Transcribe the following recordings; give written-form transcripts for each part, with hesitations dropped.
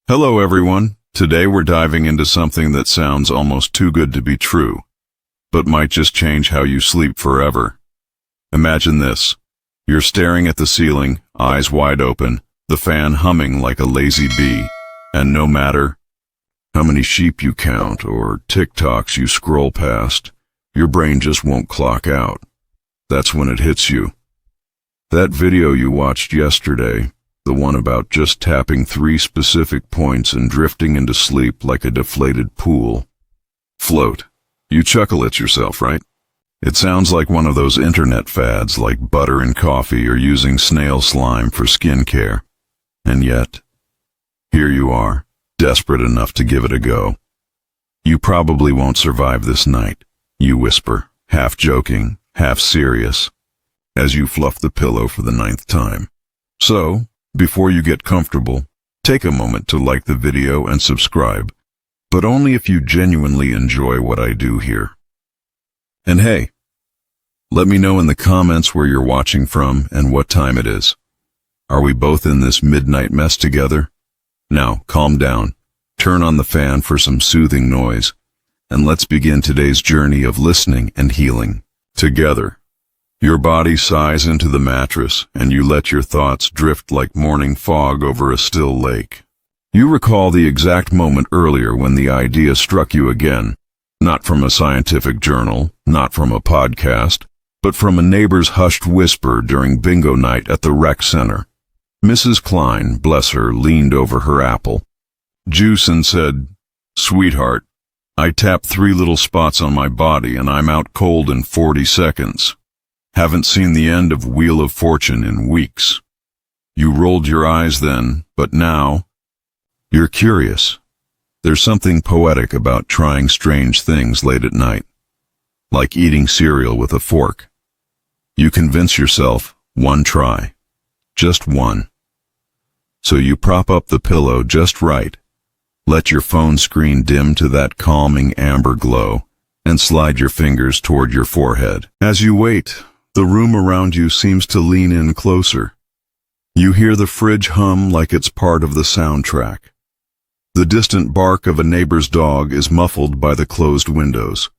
Hello everyone. Today we're diving into something that sounds almost too good to be true, but might just change how you sleep forever. Imagine this. You're staring at the ceiling, eyes wide open, the fan humming like a lazy bee, and no matter how many sheep you count or TikToks you scroll past, your brain just won't clock out. That's when it hits you. That video you watched yesterday, the one about just tapping 3 specific points and drifting into sleep like a deflated pool. Float. You chuckle at yourself, right? It sounds like one of those internet fads like butter in coffee or using snail slime for skincare. And yet, here you are, desperate enough to give it a go. You probably won't survive this night, you whisper, half joking, half serious, as you fluff the pillow for the 9th time. So, before you get comfortable, take a moment to like the video and subscribe, but only if you genuinely enjoy what I do here. And hey, let me know in the comments where you're watching from and what time it is. Are we both in this midnight mess together? Now, calm down, turn on the fan for some soothing noise, and let's begin today's journey of listening and healing together. Your body sighs into the mattress, and you let your thoughts drift like morning fog over a still lake. You recall the exact moment earlier when the idea struck you again, not from a scientific journal, not from a podcast, but from a neighbor's hushed whisper during bingo night at the rec center. Mrs. Klein, bless her, leaned over her apple juice and said, "Sweetheart, I tapped 3 little spots on my body and I'm out cold in 40 seconds. Haven't seen the end of Wheel of Fortune in weeks." You rolled your eyes then, but now you're curious. There's something poetic about trying strange things late at night, like eating cereal with a fork. You convince yourself, one try, just one. So you prop up the pillow just right, let your phone screen dim to that calming amber glow, and slide your fingers toward your forehead. As you wait, the room around you seems to lean in closer. You hear the fridge hum like it's part of the soundtrack. The distant bark of a neighbor's dog is muffled by the closed windows.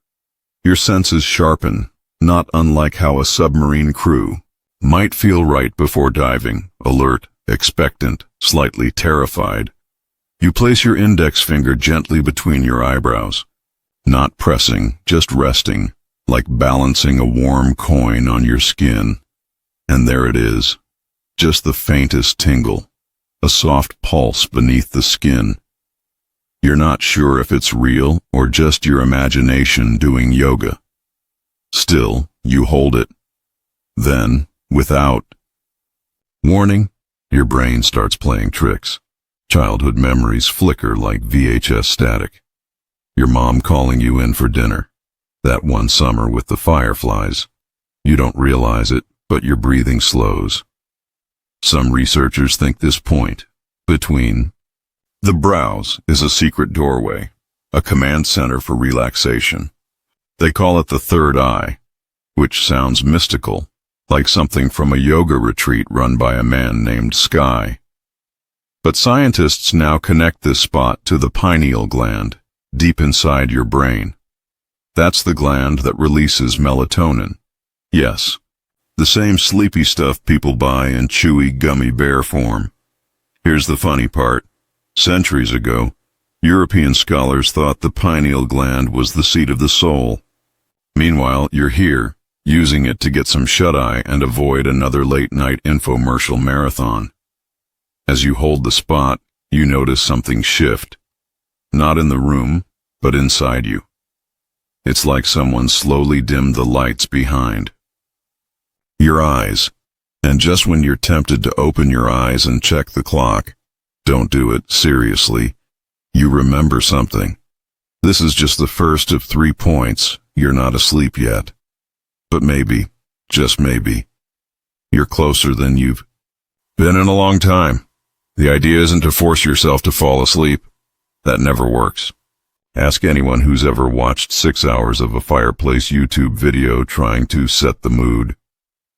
Your senses sharpen, not unlike how a submarine crew might feel right before diving, alert, expectant, slightly terrified. You place your index finger gently between your eyebrows, not pressing, just resting, like balancing a warm coin on your skin. And there it is, just the faintest tingle, a soft pulse beneath the skin. You're not sure if it's real or just your imagination doing yoga. Still, you hold it. Then, without warning, your brain starts playing tricks. Childhood memories flicker like VHS static. Your mom calling you in for dinner. That one summer with the fireflies. You don't realize it, but your breathing slows. Some researchers think this point, between the brows, is a secret doorway, a command center for relaxation. They call it the third eye, which sounds mystical, like something from a yoga retreat run by a man named Sky. But scientists now connect this spot to the pineal gland, deep inside your brain. That's the gland that releases melatonin. Yes, the same sleepy stuff people buy in chewy gummy bear form. Here's the funny part. Centuries ago, European scholars thought the pineal gland was the seat of the soul. Meanwhile, you're here, using it to get some shut-eye and avoid another late-night infomercial marathon. As you hold the spot, you notice something shift. Not in the room, but inside you. It's like someone slowly dimmed the lights behind your eyes, and just when you're tempted to open your eyes and check the clock, don't do it, seriously, you remember something. This is just the first of 3 points. You're not asleep yet. But maybe, just maybe, you're closer than you've been in a long time. The idea isn't to force yourself to fall asleep. That never works. Ask anyone who's ever watched 6 hours of a fireplace YouTube video trying to set the mood.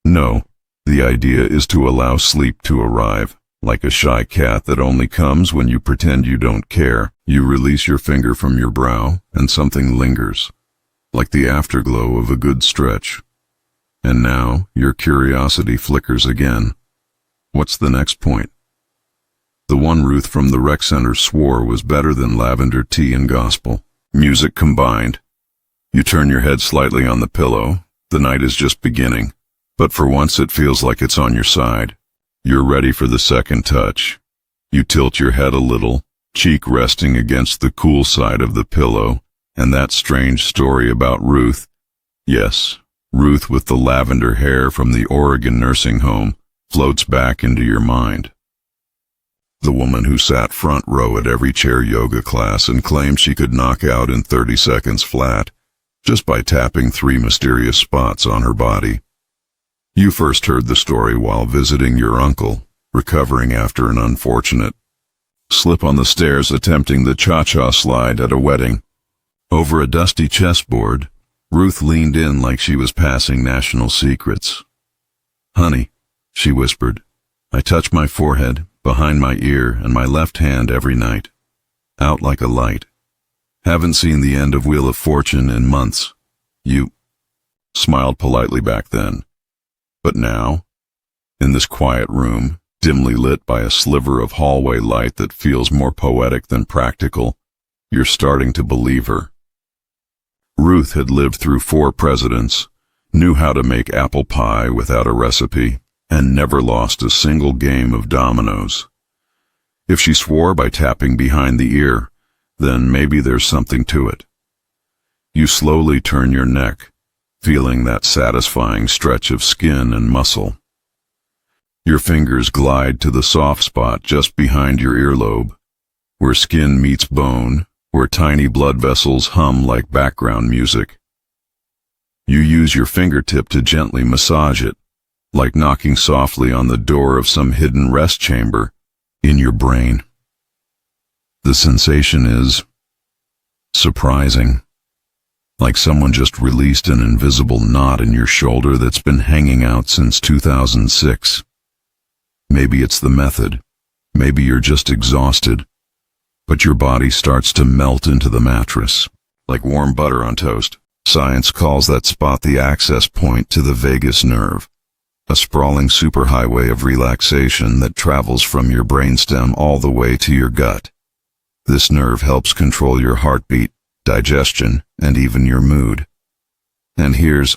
No, the idea is to allow sleep to arrive, Like a shy cat that only comes when you pretend you don't care. You release your finger from your brow, and something lingers, like the afterglow of a good stretch. And now, your curiosity flickers again. What's the next point? The one Ruth from the rec center swore was better than lavender tea and gospel. Music combined. You turn your head slightly on the pillow. The night is just beginning, but for once it feels like it's on your side. You're ready for the second touch. You tilt your head a little, cheek resting against the cool side of the pillow, and that strange story about Ruth. Yes, Ruth with the lavender hair from the Oregon nursing home floats back into your mind. The woman who sat front row at every chair yoga class and claimed she could knock out in 30 seconds flat just by tapping 3 mysterious spots on her body. You first heard the story while visiting your uncle, recovering after an unfortunate slip on the stairs attempting the cha-cha slide at a wedding. Over a dusty chessboard, Ruth leaned in like she was passing national secrets. "Honey," she whispered, "I touch my forehead, behind my ear, and my left hand every night. Out like a light. Haven't seen the end of Wheel of Fortune in months." You smiled politely back then. But now, in this quiet room, dimly lit by a sliver of hallway light that feels more poetic than practical, you're starting to believe her. Ruth had lived through 4 presidents, knew how to make apple pie without a recipe, and never lost a single game of dominoes. If she swore by tapping behind the ear, then maybe there's something to it. You slowly turn your neck, feeling that satisfying stretch of skin and muscle. Your fingers glide to the soft spot just behind your earlobe, where skin meets bone, where tiny blood vessels hum like background music. You use your fingertip to gently massage it, like knocking softly on the door of some hidden rest chamber in your brain. The sensation is surprising. Like someone just released an invisible knot in your shoulder that's been hanging out since 2006. Maybe it's the method. Maybe you're just exhausted. But your body starts to melt into the mattress, like warm butter on toast. Science calls that spot the access point to the vagus nerve, a sprawling superhighway of relaxation that travels from your brainstem all the way to your gut. This nerve helps control your heartbeat, digestion, and even your mood. And here's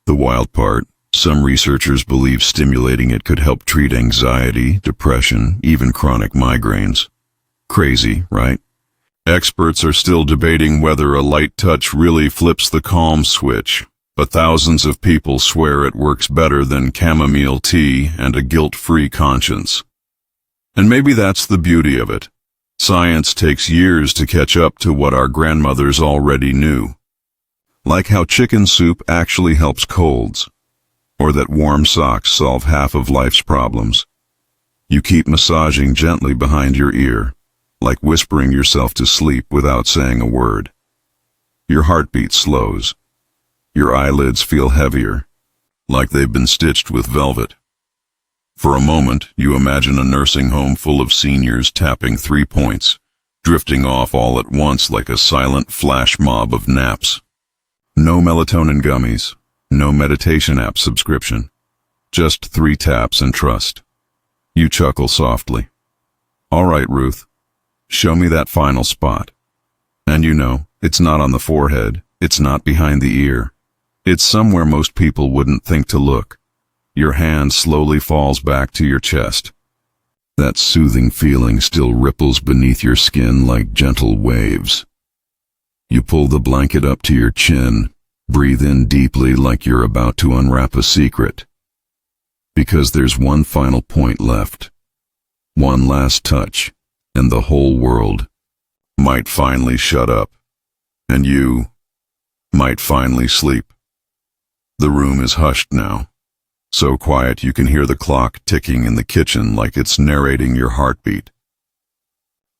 the wild part. Some researchers believe stimulating it could help treat anxiety, depression, even chronic migraines. Crazy, right? Experts are still debating whether a light touch really flips the calm switch, but thousands of people swear it works better than chamomile tea and a guilt-free conscience. And maybe that's the beauty of it. Science takes years to catch up to what our grandmothers already knew. Like how chicken soup actually helps colds, or that warm socks solve half of life's problems. You keep massaging gently behind your ear, like whispering yourself to sleep without saying a word. Your heartbeat slows. Your eyelids feel heavier, like they've been stitched with velvet. For a moment, you imagine a nursing home full of seniors tapping 3 points, drifting off all at once like a silent flash mob of naps. No melatonin gummies, no meditation app subscription, just 3 taps and trust. You chuckle softly. All right, Ruth, show me that final spot. And you know, it's not on the forehead, it's not behind the ear. It's somewhere most people wouldn't think to look. Your hand slowly falls back to your chest. That soothing feeling still ripples beneath your skin like gentle waves. You pull the blanket up to your chin, breathe in deeply like you're about to unwrap a secret. Because there's one final point left. One last touch, and the whole world might finally shut up. And you might finally sleep. The room is hushed now. So quiet you can hear the clock ticking in the kitchen like it's narrating your heartbeat.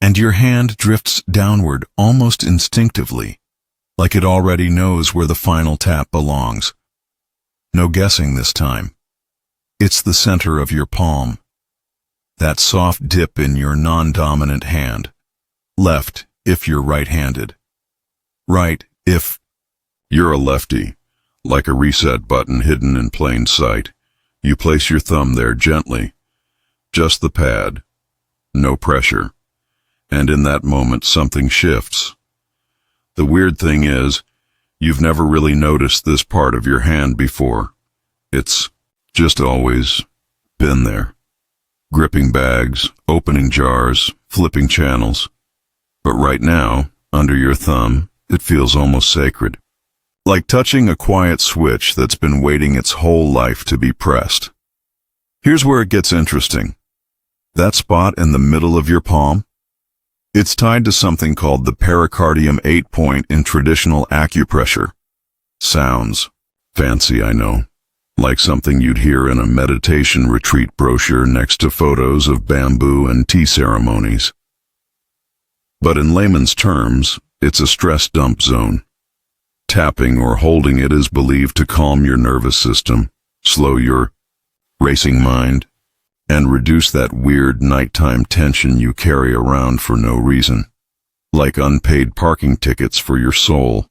And your hand drifts downward almost instinctively, like it already knows where the final tap belongs. No guessing this time. It's the center of your palm. That soft dip in your non-dominant hand. Left, if you're right-handed. Right, if you're a lefty. Like a reset button hidden in plain sight. You place your thumb there gently. Just the pad. No pressure. And in that moment, something shifts. The weird thing is, you've never really noticed this part of your hand before. It's just always been there. Gripping bags, opening jars, flipping channels. But right now, under your thumb, it feels almost sacred. Like touching a quiet switch that's been waiting its whole life to be pressed. Here's where it gets interesting. That spot in the middle of your palm? It's tied to something called the pericardium 8-point in traditional acupressure. Sounds fancy, I know. Like something you'd hear in a meditation retreat brochure next to photos of bamboo and tea ceremonies. But in layman's terms, it's a stress dump zone. Tapping or holding it is believed to calm your nervous system, slow your racing mind, and reduce that weird nighttime tension you carry around for no reason, like unpaid parking tickets for your soul.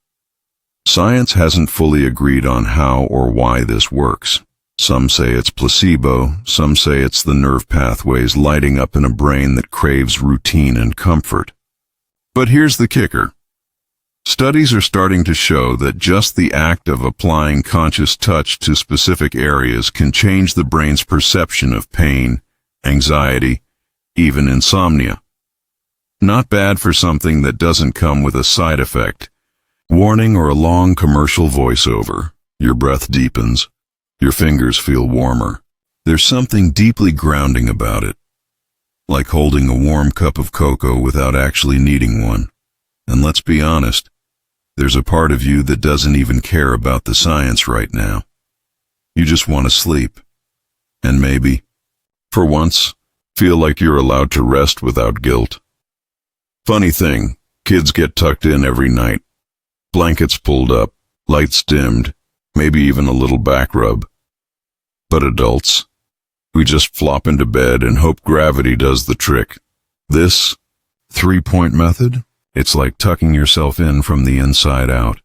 Science hasn't fully agreed on how or why this works. Some say it's placebo, some say it's the nerve pathways lighting up in a brain that craves routine and comfort. But here's the kicker. Studies are starting to show that just the act of applying conscious touch to specific areas can change the brain's perception of pain, anxiety, even insomnia. Not bad for something that doesn't come with a side effect. Warning or a long commercial voiceover. Your breath deepens. Your fingers feel warmer. There's something deeply grounding about it. Like holding a warm cup of cocoa without actually needing one. And let's be honest, there's a part of you that doesn't even care about the science right now. You just want to sleep. And maybe, for once, feel like you're allowed to rest without guilt. Funny thing, kids get tucked in every night. Blankets pulled up, lights dimmed, maybe even a little back rub. But adults, we just flop into bed and hope gravity does the trick. This 3-point method? It's like tucking yourself in from the inside out.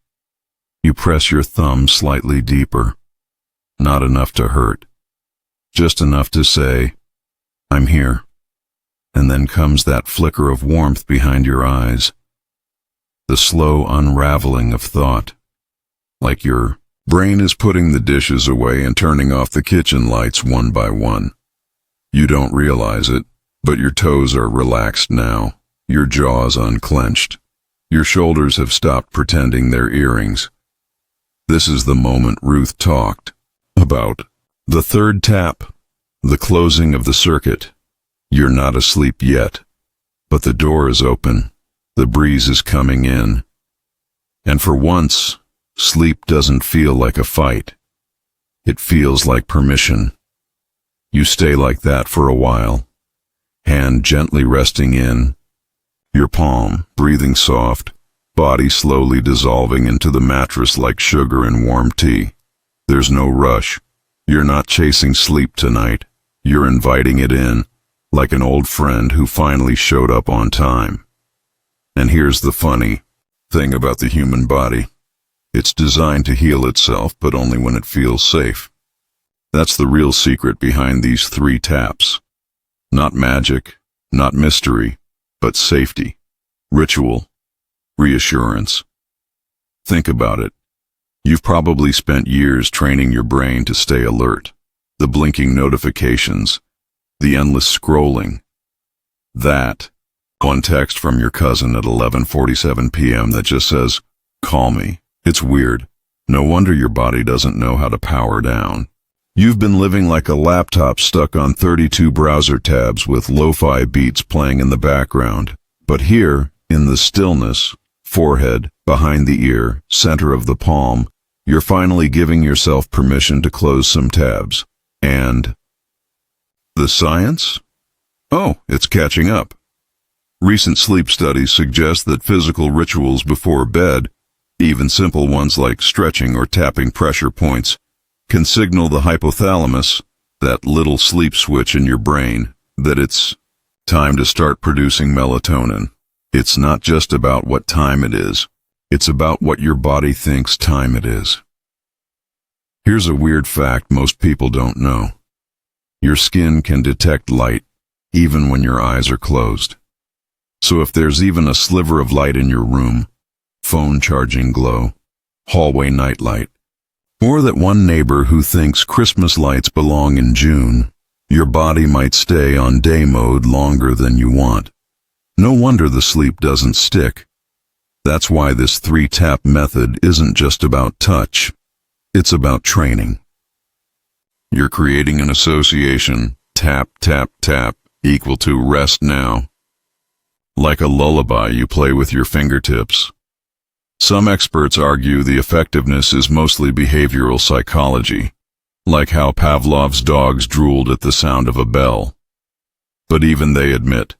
You press your thumb slightly deeper. Not enough to hurt. Just enough to say, I'm here. And then comes that flicker of warmth behind your eyes. The slow unraveling of thought. Like your brain is putting the dishes away and turning off the kitchen lights one by one. You don't realize it, but your toes are relaxed now. Your jaws unclenched. Your shoulders have stopped pretending they're earrings. This is the moment Ruth talked about. The third tap. The closing of the circuit. You're not asleep yet. But the door is open. The breeze is coming in. And for once, sleep doesn't feel like a fight. It feels like permission. You stay like that for a while. Hand gently resting in. Your palm, breathing soft, body slowly dissolving into the mattress like sugar in warm tea. There's no rush. You're not chasing sleep tonight. You're inviting it in, like an old friend who finally showed up on time. And here's the funny thing about the human body. It's designed to heal itself, but only when it feels safe. That's the real secret behind these 3 taps. Not magic, not mystery, but safety, ritual, reassurance. Think about it. You've probably spent years training your brain to stay alert. The blinking notifications, the endless scrolling. That, one text from your cousin at 11:47 p.m. that just says, call me. It's weird. No wonder your body doesn't know how to power down. You've been living like a laptop stuck on 32 browser tabs with lo-fi beats playing in the background. But here, in the stillness, forehead, behind the ear, center of the palm, you're finally giving yourself permission to close some tabs. And the science? Oh, it's catching up. Recent sleep studies suggest that physical rituals before bed, even simple ones like stretching or tapping pressure points, can signal the hypothalamus, that little sleep switch in your brain, that it's time to start producing melatonin. It's not just about what time it is. It's about what your body thinks time it is. Here's a weird fact most people don't know. Your skin can detect light even when your eyes are closed. So if there's even a sliver of light in your room, phone charging glow, hallway nightlight, or that one neighbor who thinks Christmas lights belong in June, your body might stay on day mode longer than you want. No wonder the sleep doesn't stick. That's why this 3-tap method isn't just about touch. It's about training. You're creating an association, tap, tap, tap, equal to rest now. Like a lullaby you play with your fingertips. Some experts argue the effectiveness is mostly behavioral psychology, like how Pavlov's dogs drooled at the sound of a bell. But even they admit,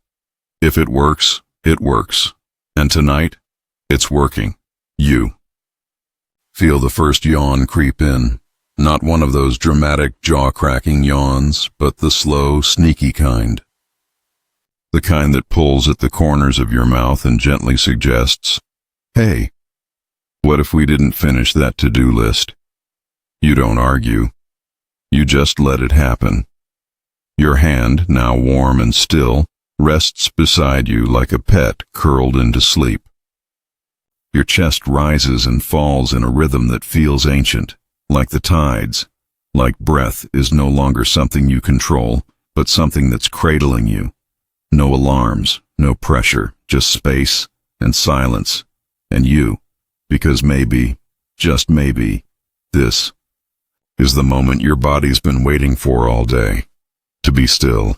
if it works, it works. And tonight, it's working. You. Feel the first yawn creep in. Not one of those dramatic jaw-cracking yawns, but the slow, sneaky kind. The kind that pulls at the corners of your mouth and gently suggests, hey, what if we didn't finish that to-do list? You don't argue. You just let it happen. Your hand, now warm and still, rests beside you like a pet curled into sleep. Your chest rises and falls in a rhythm that feels ancient, like the tides, like breath is no longer something you control, but something that's cradling you. No alarms, no pressure, just space and silence, and you, because maybe, just maybe, this is the moment your body's been waiting for all day. To be still,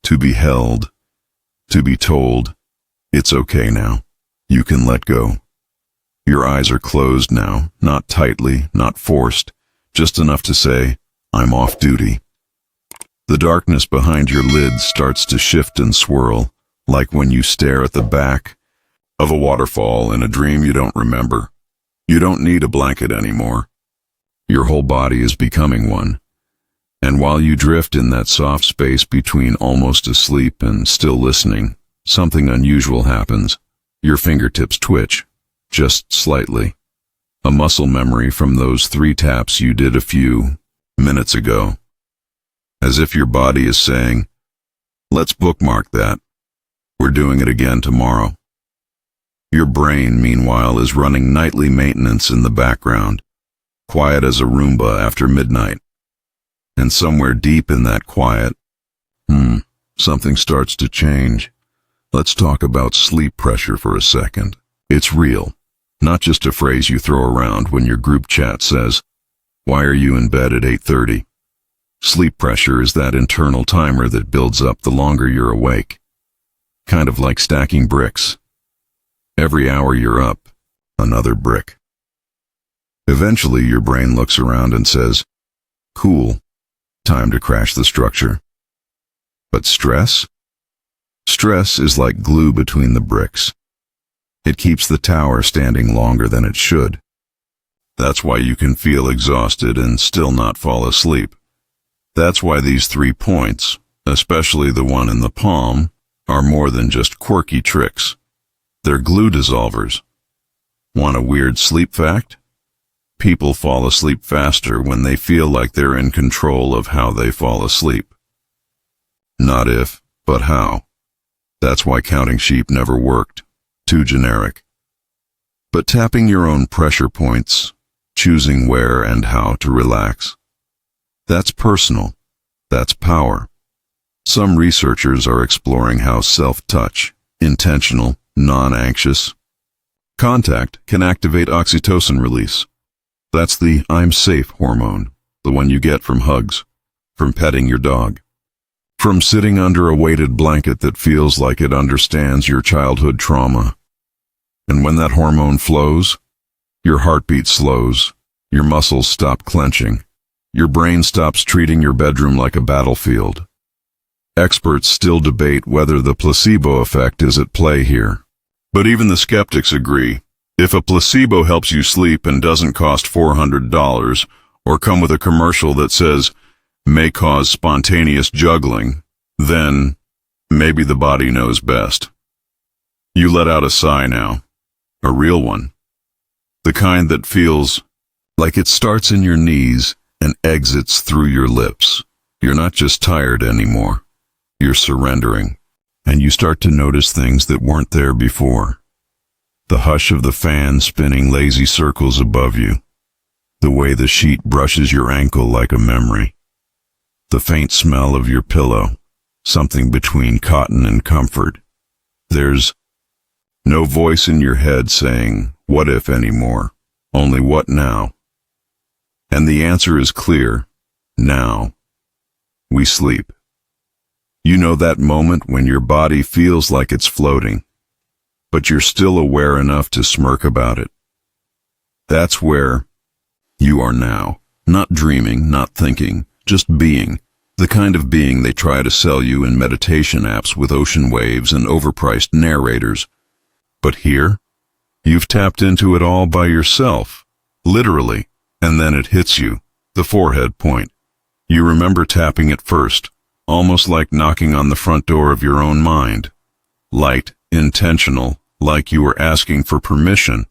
to be held, to be told, it's okay now. You can let go. Your eyes are closed now, not tightly, not forced, just enough to say, I'm off duty. The darkness behind your lids starts to shift and swirl, like when you stare at the back of a waterfall in a dream you don't remember. You don't need a blanket anymore. Your whole body is becoming one. And while you drift in that soft space between almost asleep and still listening, something unusual happens. Your fingertips twitch, just slightly. A muscle memory from those 3 taps you did a few minutes ago. As if your body is saying, let's bookmark that. We're doing it again tomorrow. Your brain, meanwhile, is running nightly maintenance in the background, quiet as a Roomba after midnight. And somewhere deep in that quiet, something starts to change. Let's talk about sleep pressure for a second. It's real, not just a phrase you throw around when your group chat says, why are you in bed at 8:30? Sleep pressure is that internal timer that builds up the longer you're awake. Kind of like stacking bricks. Every hour you're up, another brick. Eventually your brain looks around and says, cool, time to crash the structure. But stress? Stress is like glue between the bricks. It keeps the tower standing longer than it should. That's why you can feel exhausted and still not fall asleep. That's why these 3 points, especially the one in the palm, are more than just quirky tricks. They're glue dissolvers. Want a weird sleep fact? People fall asleep faster when they feel like they're in control of how they fall asleep. Not if, but how. That's why counting sheep never worked. Too generic. But tapping your own pressure points, choosing where and how to relax, that's personal. That's power. Some researchers are exploring how self-touch, intentional, non-anxious contact can activate oxytocin release. That's the I'm safe hormone, the one you get from hugs, from petting your dog, from sitting under a weighted blanket that feels like it understands your childhood trauma. And when that hormone flows, your heartbeat slows, your muscles stop clenching, your brain stops treating your bedroom like a battlefield. Experts still debate whether the placebo effect is at play here. But even the skeptics agree. If a placebo helps you sleep and doesn't cost $400 or come with a commercial that says, may cause spontaneous juggling, Then, maybe the body knows best. You let out a sigh now. A real one. The kind that feels like it starts in your knees and exits through your lips. You're not just tired anymore. You're surrendering. And you start to notice things that weren't there before. The hush of the fan spinning lazy circles above you. The way the sheet brushes your ankle like a memory. The faint smell of your pillow. Something between cotton and comfort. There's no voice in your head saying, "What if?" anymore. Only what now? And the answer is clear. Now. We sleep. You know that moment when your body feels like it's floating, but you're still aware enough to smirk about it. That's where you are now. Not dreaming, not thinking, just being. The kind of being they try to sell you in meditation apps with ocean waves and overpriced narrators. But here, you've tapped into it all by yourself, literally, and then it hits you, the forehead point. You remember tapping it first, almost like knocking on the front door of your own mind. Light, intentional, like you were asking for permission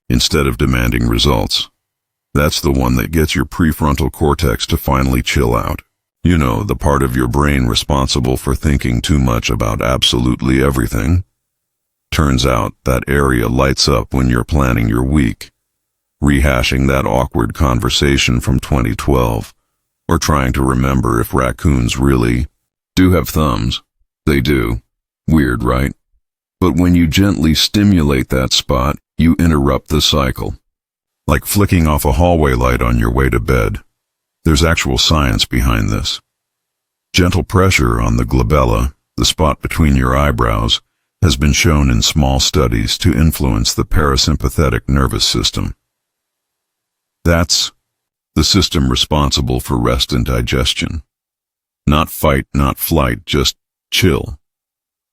instead of demanding results. That's the one that gets your prefrontal cortex to finally chill out. You know, the part of your brain responsible for thinking too much about absolutely everything. Turns out that area lights up when you're planning your week, rehashing that awkward conversation from 2012, or trying to remember if raccoons really do have thumbs. They do. Weird, right? But when you gently stimulate that spot, you interrupt the cycle. Like flicking off a hallway light on your way to bed. There's actual science behind this. Gentle pressure on the glabella, the spot between your eyebrows, has been shown in small studies to influence the parasympathetic nervous system. That's the system responsible for rest and digestion. Not fight, not flight, just chill.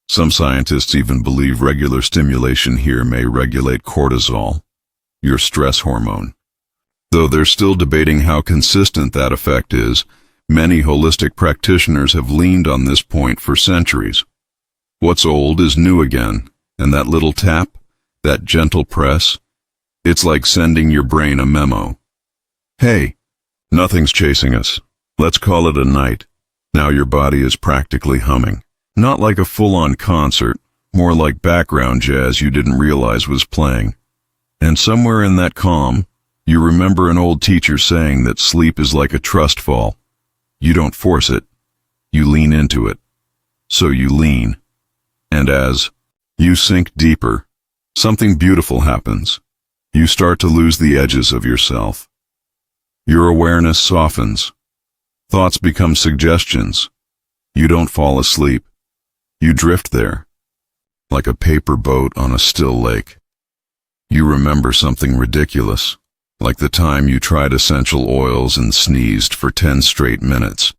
Some scientists even believe regular stimulation here may regulate cortisol, your stress hormone. Though they're still debating how consistent that effect is, many holistic practitioners have leaned on this point for centuries. What's old is new again, and that little tap, that gentle press, it's like sending your brain a memo. Hey, nothing's chasing us. Let's call it a night. Now your body is practically humming. Not like a full-on concert, more like background jazz you didn't realize was playing. And somewhere in that calm, you remember an old teacher saying that sleep is like a trust fall. You don't force it. You lean into it. So you lean. And as you sink deeper, something beautiful happens. You start to lose the edges of yourself. Your awareness softens. Thoughts become suggestions. You don't fall asleep. You drift there, like a paper boat on a still lake. You remember something ridiculous. Like the time you tried essential oils and sneezed for 10 straight minutes.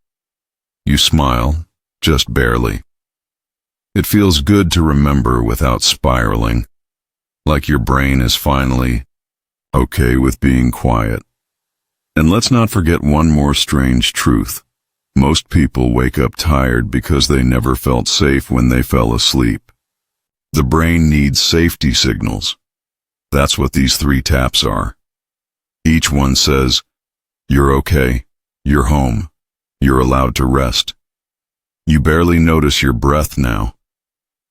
You smile, just barely. It feels good to remember without spiraling, like your brain is finally okay with being quiet. And let's not forget one more strange truth. Most people wake up tired because they never felt safe when they fell asleep. The brain needs safety signals. That's what these 3 taps are. Each one says, you're okay, you're home, you're allowed to rest. You barely notice your breath now.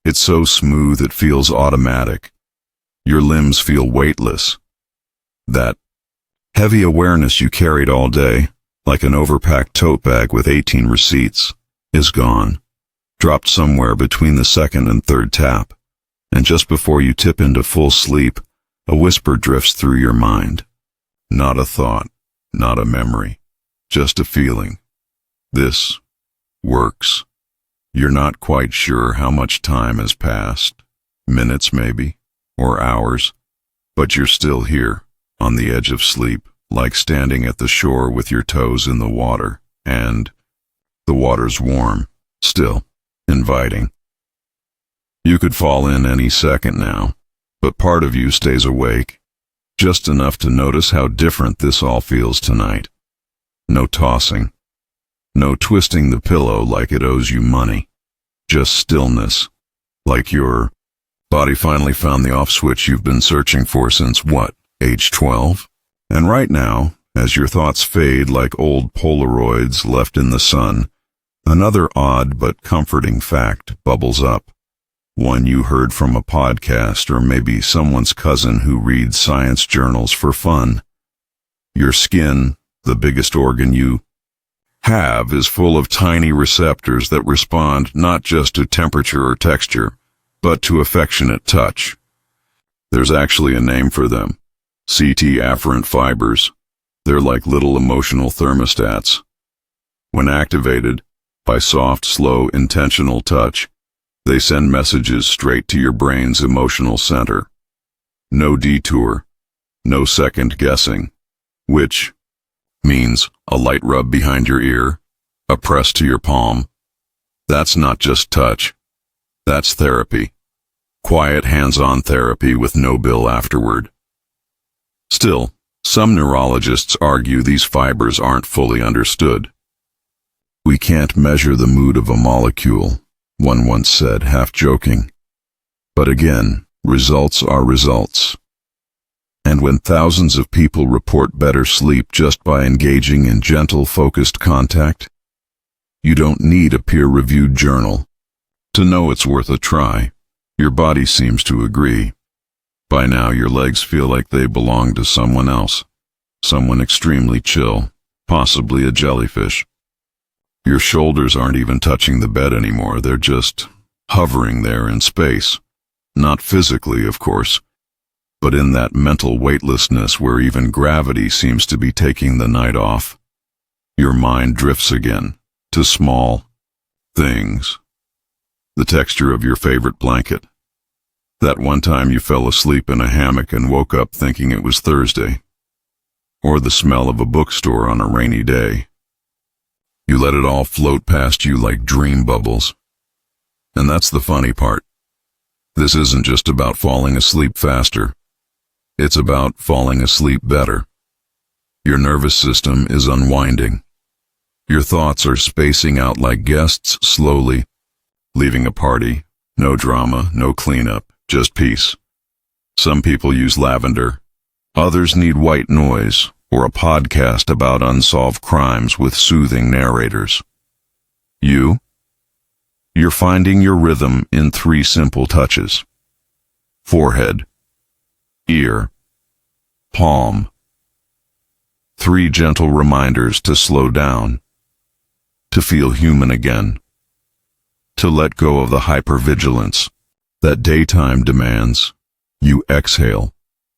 It's so smooth it feels automatic. Your limbs feel weightless. That heavy awareness you carried all day, like an overpacked tote bag with 18 receipts, is gone, dropped somewhere between the second and third tap. And just before you tip into full sleep, a whisper drifts through your mind. Not a thought, not a memory, just a feeling. This works. You're not quite sure how much time has passed, minutes maybe, or hours, but you're still here, on the edge of sleep, like standing at the shore with your toes in the water, and the water's warm, still, inviting. You could fall in any second now, but part of you stays awake. Just enough to notice how different this all feels tonight. No tossing. No twisting the pillow like it owes you money. just stillness, like your body finally found the off switch you've been searching for since what, age 12? And right now, as your thoughts fade like old Polaroids left in the sun, another odd but comforting fact bubbles up. One you heard from a podcast or maybe someone's cousin who reads science journals for fun. Your skin, the biggest organ you have, is full of tiny receptors that respond not just to temperature or texture, but to affectionate touch. There's actually a name for them. CT afferent fibers. They're like little emotional thermostats. When activated by soft, slow, intentional touch, they send messages straight to your brain's emotional center. No detour, no second guessing, which means a light rub behind your ear, a press to your palm. That's not just touch. That's therapy. Quiet, hands-on therapy with no bill afterward. Still, some neurologists argue these fibers aren't fully understood. We can't measure the mood of a molecule, one once said, half joking. But again, results are results. And when thousands of people report better sleep just by engaging in gentle, focused contact, you don't need a peer-reviewed journal to know it's worth a try. Your body seems to agree. By now, your legs feel like they belong to someone else, someone extremely chill, possibly a jellyfish. Your shoulders aren't even touching the bed anymore, they're just hovering there in space. Not physically, of course, but in that mental weightlessness where even gravity seems to be taking the night off. Your mind drifts again to small things. The texture of your favorite blanket. That one time you fell asleep in a hammock and woke up thinking it was Thursday. Or the smell of a bookstore on a rainy day. You let it all float past you like dream bubbles. And that's the funny part. This isn't just about falling asleep faster. It's about falling asleep better. Your nervous system is unwinding. Your thoughts are spacing out like guests slowly, leaving a party. No drama, no cleanup, just peace. Some people use lavender. Others need white noise, or a podcast about unsolved crimes with soothing narrators. You're finding your rhythm in 3 simple touches. Forehead, ear, palm. 3 gentle reminders to slow down, to feel human again, to let go of the hypervigilance that daytime demands. You exhale,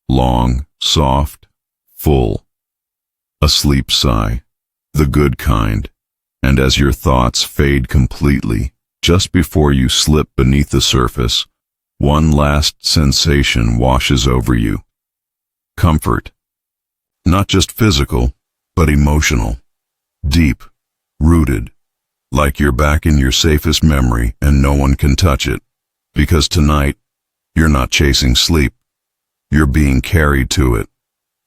long, soft, full. A sleep sigh, the good kind, and as your thoughts fade completely, just before you slip beneath the surface, one last sensation washes over you. Comfort. Not just physical, but emotional. Deep, rooted, like you're back in your safest memory and no one can touch it. Because tonight, you're not chasing sleep. You're being carried to it.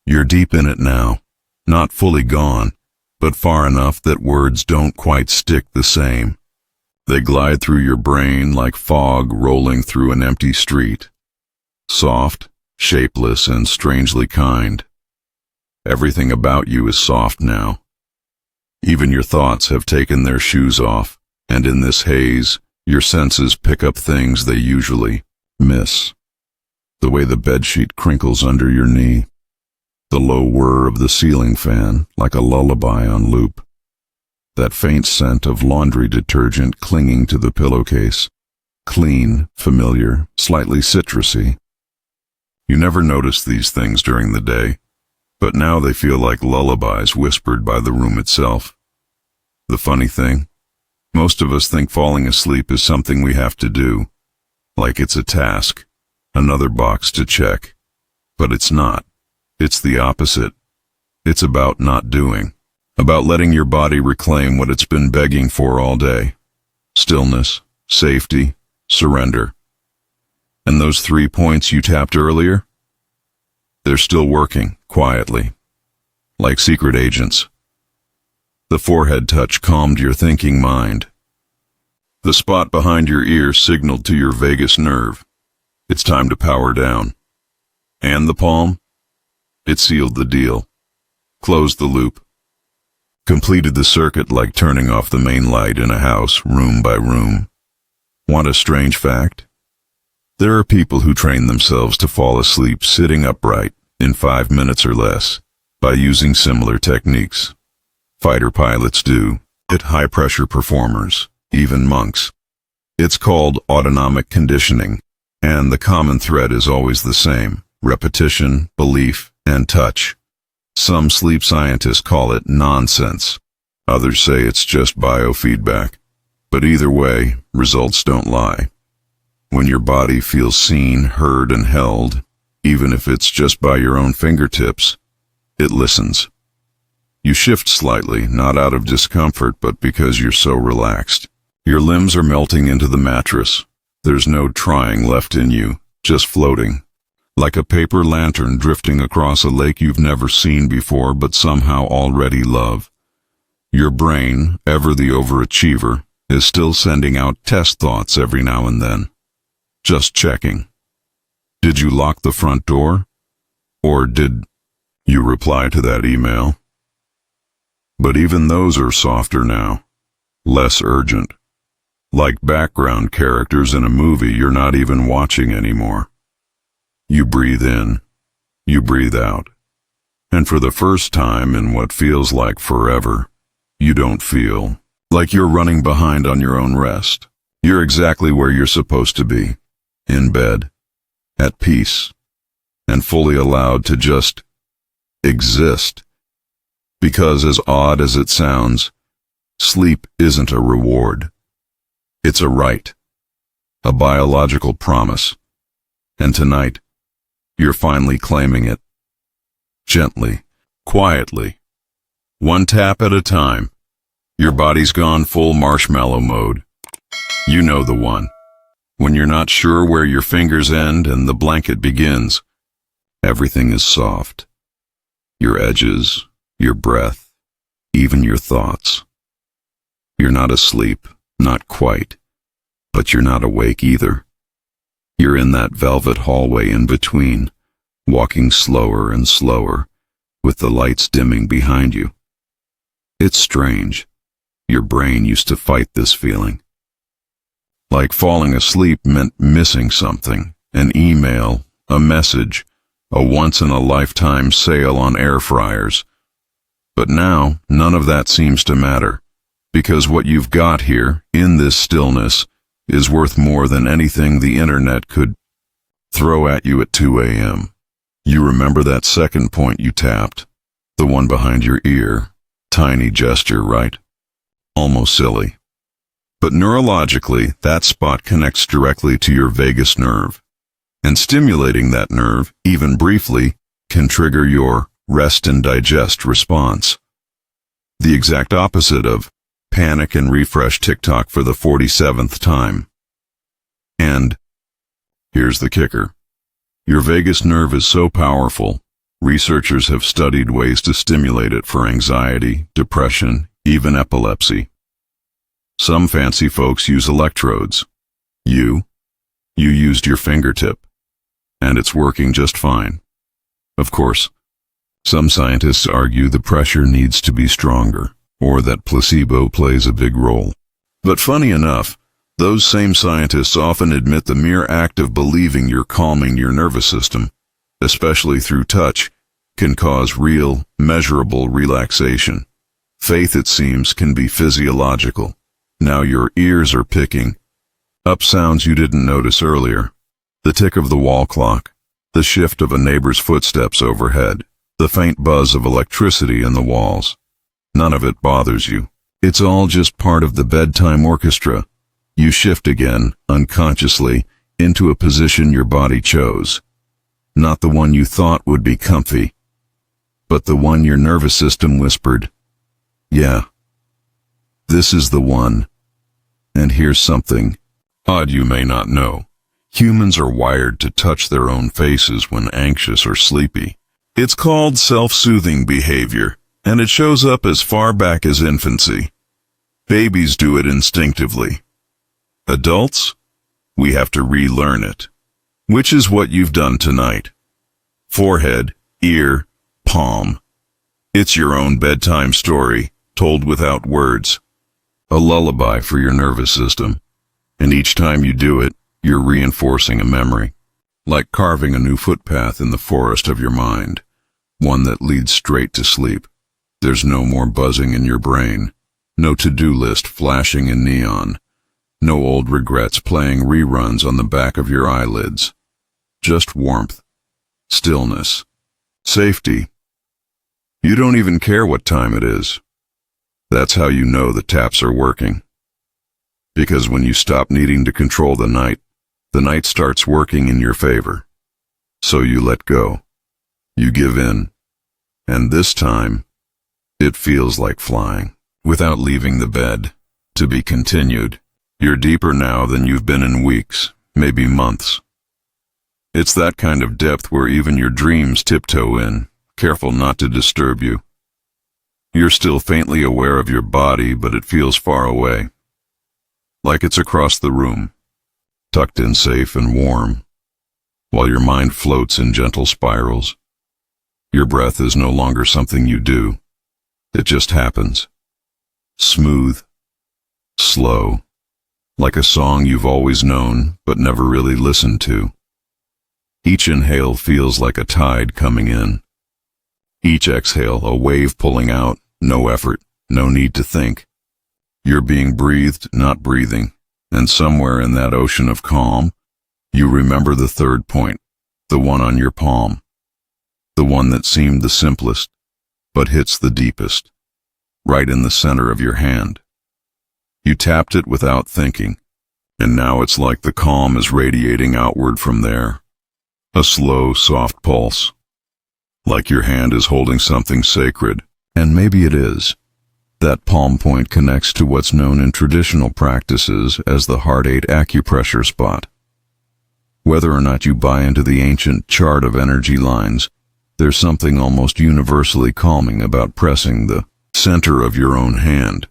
You're deep in it now. Not fully gone, but far enough that words don't quite stick the same. They glide through your brain like fog rolling through an empty street. Soft, shapeless, and strangely kind. Everything about you is soft now. Even your thoughts have taken their shoes off, and in this haze, your senses pick up things they usually miss. The way the bedsheet crinkles under your knee. The low whir of the ceiling fan, like a lullaby on loop. That faint scent of laundry detergent clinging to the pillowcase. Clean, familiar, slightly citrusy. You never notice these things during the day, but now they feel like lullabies whispered by the room itself. The funny thing, most of us think falling asleep is something we have to do, like it's a task, another box to check. But it's not. It's the opposite. It's about not doing. About letting your body reclaim what it's been begging for all day. Stillness, safety, surrender. And those 3 points you tapped earlier? They're still working, quietly. Like secret agents. The forehead touch calmed your thinking mind. The spot behind your ear signaled to your vagus nerve. It's time to power down. And the palm? It sealed the deal. Closed the loop. Completed the circuit like turning off the main light in a house, room by room. Want a strange fact? There are people who train themselves to fall asleep sitting upright in 5 minutes or less by using similar techniques. Fighter pilots do it, high-pressure performers, even monks. It's called autonomic conditioning, and the common thread is always the same: repetition, belief, and touch. Some sleep scientists call it nonsense. Others say it's just biofeedback. But either way, results don't lie. When your body feels seen, heard, and held, even if it's just by your own fingertips, it listens. You shift slightly, not out of discomfort, but because you're so relaxed. Your limbs are melting into the mattress. There's no trying left in you, just floating. Like a paper lantern drifting across a lake you've never seen before but somehow already love. Your brain, ever the overachiever, is still sending out test thoughts every now and then. Just checking. Did you lock the front door? Or did you reply to that email? But even those are softer now. Less urgent. Like background characters in a movie you're not even watching anymore. You breathe in. You breathe out. And for the first time in what feels like forever, you don't feel like you're running behind on your own rest. You're exactly where you're supposed to be. In bed. At peace. And fully allowed to just exist. Because as odd as it sounds, sleep isn't a reward. It's a right. A biological promise. And tonight, you're finally claiming it. Gently, quietly. One tap at a time. Your body's gone full marshmallow mode. You know the one. When you're not sure where your fingers end and the blanket begins, everything is soft. Your edges, your breath, even your thoughts. You're not asleep, not quite, but you're not awake either. You're in that velvet hallway in between, walking slower and slower, with the lights dimming behind you. It's strange. Your brain used to fight this feeling. Like falling asleep meant missing something, an email, a message, a once-in-a-lifetime sale on air fryers. But now, none of that seems to matter, because what you've got here, in this stillness, is worth more than anything the internet could throw at you at 2 a.m. You remember that second point you tapped, the one behind your ear. Tiny gesture, right? Almost silly. But neurologically, that spot connects directly to your vagus nerve. And stimulating that nerve, even briefly, can trigger your rest and digest response. The exact opposite of panic and refresh TikTok for the 47th time. And here's the kicker. Your vagus nerve is so powerful, researchers have studied ways to stimulate it for anxiety, depression, even epilepsy. Some fancy folks use electrodes. You used your fingertip, and it's working just fine. Of course, some scientists argue the pressure needs to be stronger, or that placebo plays a big role. But funny enough, those same scientists often admit the mere act of believing you're calming your nervous system, especially through touch, can cause real, measurable relaxation. Faith, it seems, can be physiological. Now your ears are picking up sounds you didn't notice earlier. The tick of the wall clock, the shift of a neighbor's footsteps overhead, the faint buzz of electricity in the walls. None of it bothers you. It's all just part of the bedtime orchestra. You shift again, unconsciously, into a position your body chose. Not the one you thought would be comfy, but the one your nervous system whispered, yeah, this is the one. And here's something odd you may not know. Humans are wired to touch their own faces when anxious or sleepy. It's called self-soothing behavior, and it shows up as far back as infancy. Babies do it instinctively. Adults, we have to relearn it, which is what you've done tonight. Forehead, ear, palm. It's your own bedtime story, told without words. A lullaby for your nervous system. And each time you do it, you're reinforcing a memory. Like carving a new footpath in the forest of your mind, one that leads straight to sleep. There's no more buzzing in your brain, no to-do list flashing in neon, no old regrets playing reruns on the back of your eyelids. Just warmth, stillness, safety. You don't even care what time it is. That's how you know the taps are working. Because when you stop needing to control the night starts working in your favor. So you let go. You give in. And this time, it feels like flying, without leaving the bed. To be continued. You're deeper now than you've been in weeks, maybe months. It's that kind of depth where even your dreams tiptoe in, careful not to disturb you. You're still faintly aware of your body, but it feels far away. Like it's across the room, tucked in safe and warm, while your mind floats in gentle spirals. Your breath is no longer something you do. It just happens. Smooth, slow, like a song you've always known but never really listened to. Each inhale feels like a tide coming in. Each exhale, a wave pulling out, no effort, no need to think. You're being breathed, not breathing, and somewhere in that ocean of calm, you remember the third point, the one on your palm, the one that seemed the simplest, but hits the deepest, right in the center of your hand. You tapped it without thinking, and now it's like the calm is radiating outward from there. A slow, soft pulse. Like your hand is holding something sacred, and maybe it is. That palm point connects to what's known in traditional practices as the heart-8 acupressure spot. Whether or not you buy into the ancient chart of energy lines, there's something almost universally calming about pressing the center of your own hand.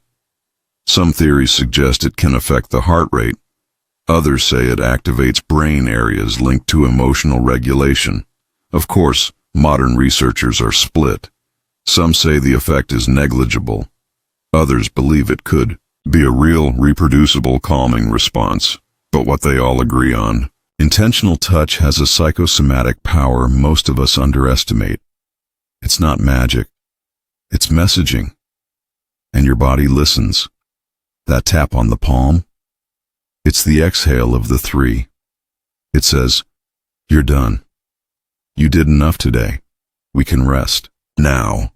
Some theories suggest it can affect the heart rate. Others say it activates brain areas linked to emotional regulation. Of course, modern researchers are split. Some say the effect is negligible. Others believe it could be a real, reproducible calming response. But what they all agree on, intentional touch has a psychosomatic power most of us underestimate. It's not magic. It's messaging. And your body listens. That tap on the palm? It's the exhale of the 3. It says, you're done. You did enough today. We can rest. Now.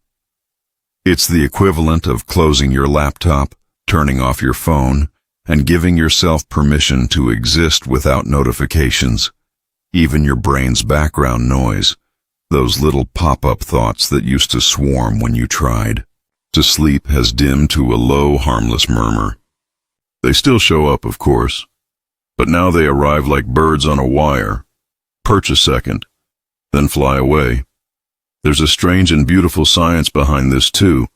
It's the equivalent of closing your laptop, turning off your phone, and giving yourself permission to exist without notifications. Even your brain's background noise, those little pop-up thoughts that used to swarm when you tried to sleep, has dimmed to a low, harmless murmur. They still show up, of course, but now they arrive like birds on a wire, perch a second, then fly away. There's a strange and beautiful science behind this too.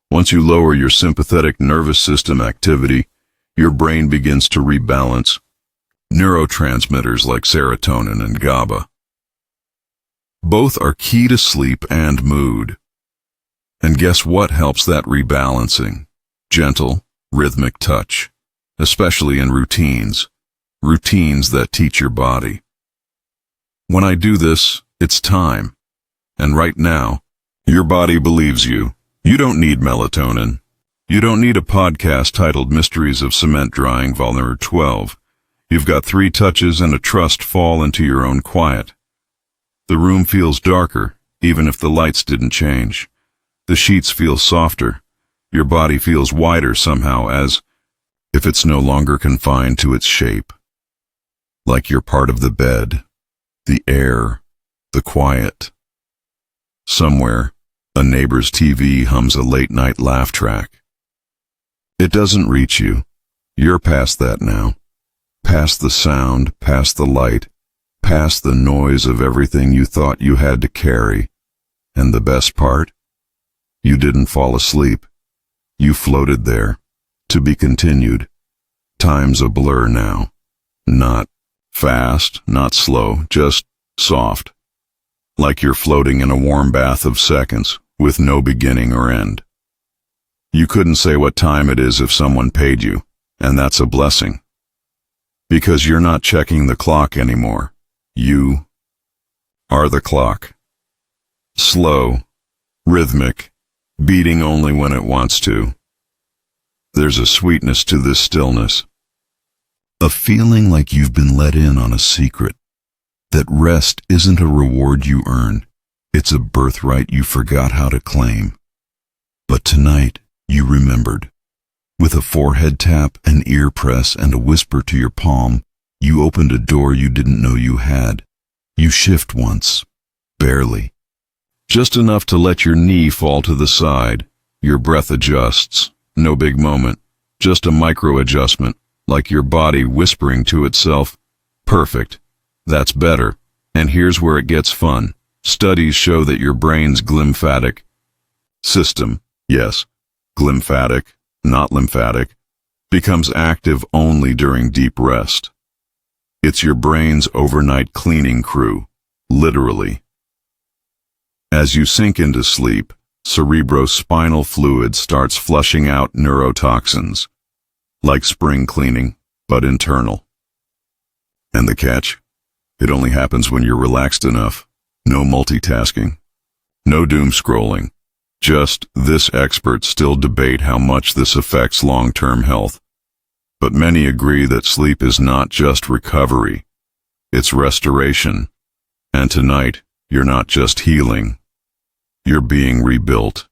Once you lower your sympathetic nervous system activity, your brain begins to rebalance. Neurotransmitters like serotonin and GABA. Both are key to sleep and mood. And guess what helps that rebalancing? Gentle, rhythmic touch, especially in routines that teach your body. When I do this, it's time. And right now, your body believes you. You don't need melatonin. You don't need a podcast titled Mysteries of Cement Drying Volume 12. You've got 3 touches and a trust fall into your own quiet. The room feels darker, even if the lights didn't change. The sheets feel softer. Your body feels wider somehow, as if it's no longer confined to its shape. Like you're part of the bed, the air, the quiet. Somewhere, a neighbor's TV hums a late-night laugh track. It doesn't reach you. You're past that now. Past the sound, past the light, past the noise of everything you thought you had to carry. And the best part? You didn't fall asleep. You floated there, to be continued. Time's a blur now. Not fast, not slow, just soft. Like you're floating in a warm bath of seconds, with no beginning or end. You couldn't say what time it is if someone paid you, and that's a blessing. Because you're not checking the clock anymore. You are the clock. Slow, rhythmic, beating only when it wants to. There's a sweetness to this stillness. A feeling like you've been let in on a secret. That rest isn't a reward you earn. It's a birthright you forgot how to claim. But tonight, you remembered. With a forehead tap, an ear press, and a whisper to your palm, you opened a door you didn't know you had. You shift once. Barely. Just enough to let your knee fall to the side. Your breath adjusts. No big moment. Just a micro-adjustment, like your body whispering to itself, "Perfect. That's better." And here's where it gets fun. Studies show that your brain's glymphatic system, yes, glymphatic, not lymphatic, becomes active only during deep rest. It's your brain's overnight cleaning crew, literally. As you sink into sleep, cerebrospinal fluid starts flushing out neurotoxins, like spring cleaning, but internal. And the catch? It only happens when you're relaxed enough. No multitasking. No doom scrolling. Just, this experts still debate how much this affects long-term health. But many agree that sleep is not just recovery. It's restoration. And tonight, you're not just healing. You're being rebuilt.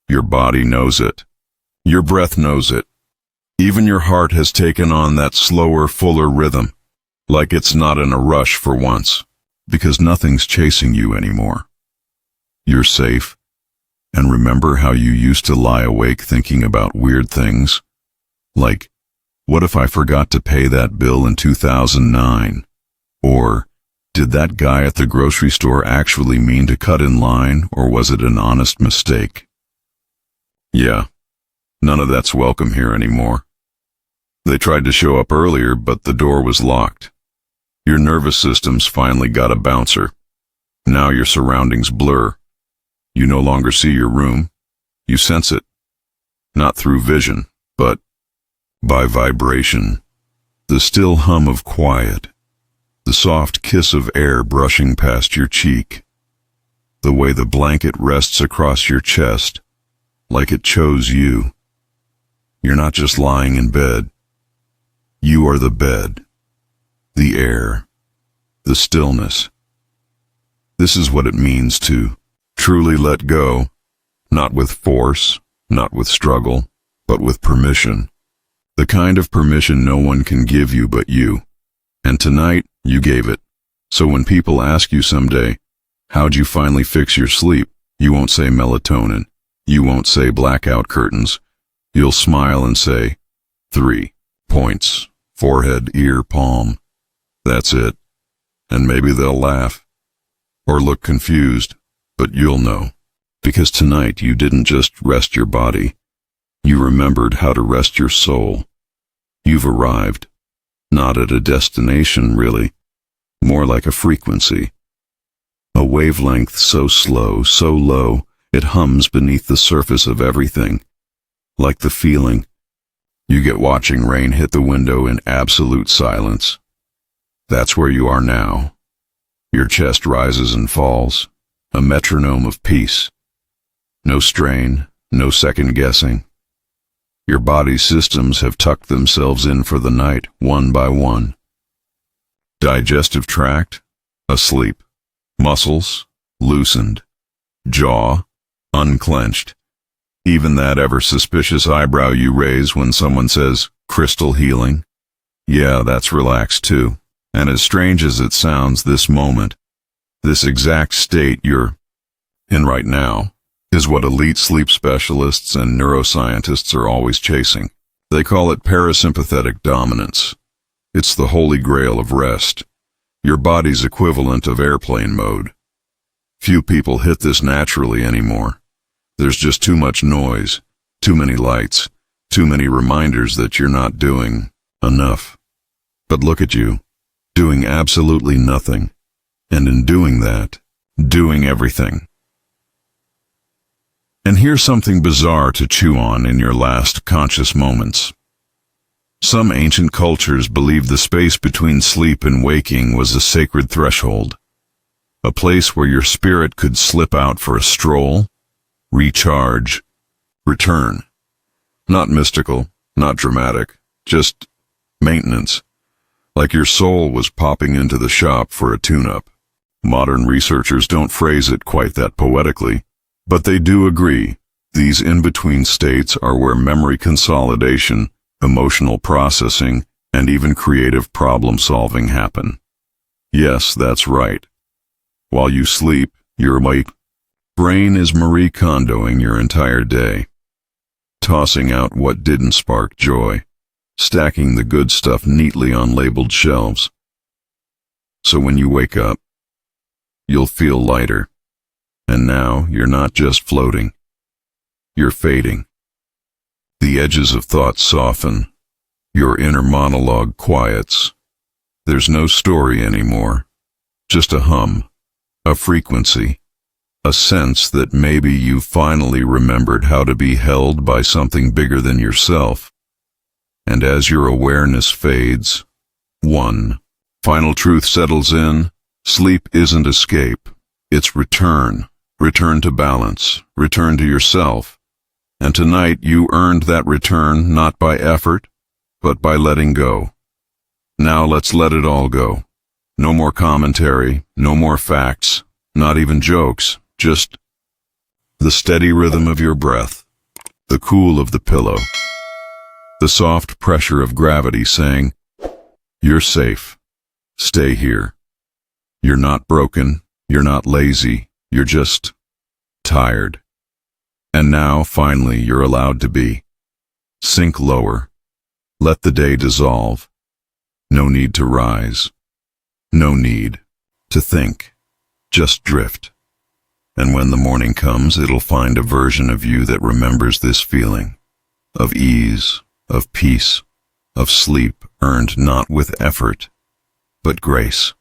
Your body knows it. Your breath knows it. Even your heart has taken on that slower, fuller rhythm. Like it's not in a rush for once, because nothing's chasing you anymore. You're safe. And remember how you used to lie awake thinking about weird things? Like, what if I forgot to pay that bill in 2009? Or, did that guy at the grocery store actually mean to cut in line, or was it an honest mistake? Yeah, none of that's welcome here anymore. They tried to show up earlier, but the door was locked. Your nervous system's finally got a bouncer. Now your surroundings blur. You no longer see your room. You sense it. Not through vision, but by vibration. The still hum of quiet. The soft kiss of air brushing past your cheek. The way the blanket rests across your chest, like it chose you. You're not just lying in bed. You are the bed. The air, the stillness. This is what it means to truly let go, not with force, not with struggle, but with permission. The kind of permission no one can give you but you. And tonight, you gave it. So when people ask you someday, how'd you finally fix your sleep? You won't say melatonin. You won't say blackout curtains. You'll smile and say, 3 points, forehead, ear, palm. That's it. And maybe they'll laugh or look confused, but you'll know. Because tonight you didn't just rest your body. You remembered how to rest your soul. You've arrived. Not at a destination, really. More like a frequency. A wavelength so slow, so low, it hums beneath the surface of everything. Like the feeling you get watching rain hit the window in absolute silence. That's where you are now. Your chest rises and falls, a metronome of peace. No strain, no second guessing. Your body's systems have tucked themselves in for the night, one by one. Digestive tract, asleep. Muscles, loosened. Jaw, unclenched. Even that ever-suspicious eyebrow you raise when someone says, crystal healing. Yeah, that's relaxed too. And as strange as it sounds, this moment, this exact state you're in right now, is what elite sleep specialists and neuroscientists are always chasing. They call it parasympathetic dominance. It's the holy grail of rest, your body's equivalent of airplane mode. Few people hit this naturally anymore. There's just too much noise, too many lights, too many reminders that you're not doing enough. But look at you, doing absolutely nothing. And in doing that, doing everything. And here's something bizarre to chew on in your last conscious moments. Some ancient cultures believed the space between sleep and waking was a sacred threshold, a place where your spirit could slip out for a stroll, recharge, return. Not mystical, not dramatic, just maintenance, like your soul was popping into the shop for a tune-up. Modern researchers don't phrase it quite that poetically, but they do agree these in-between states are where memory consolidation, emotional processing, and even creative problem-solving happen. Yes, that's right. While you sleep, your brain is Marie Kondoing your entire day, tossing out what didn't spark joy, stacking the good stuff neatly on labeled shelves. So when you wake up, you'll feel lighter. And now you're not just floating. You're fading. The edges of thought soften. Your inner monologue quiets. There's no story anymore. Just a hum, a frequency, a sense that maybe you finally remembered how to be held by something bigger than yourself. And as your awareness fades, one final truth settles in. Sleep isn't escape. It's return. Return to balance, return to yourself. And tonight you earned that return not by effort, but by letting go. Now let's let it all go. No more commentary, no more facts, not even jokes, just the steady rhythm of your breath, the cool of the pillow, the soft pressure of gravity saying, "You're safe. Stay here. You're not broken, you're not lazy. You're just tired." And now, finally, you're allowed to be. Sink lower. Let the day dissolve. No need to rise. No need to think. Just drift. And when the morning comes, it'll find a version of you that remembers this feeling. Of ease, of peace, of sleep earned not with effort, but grace.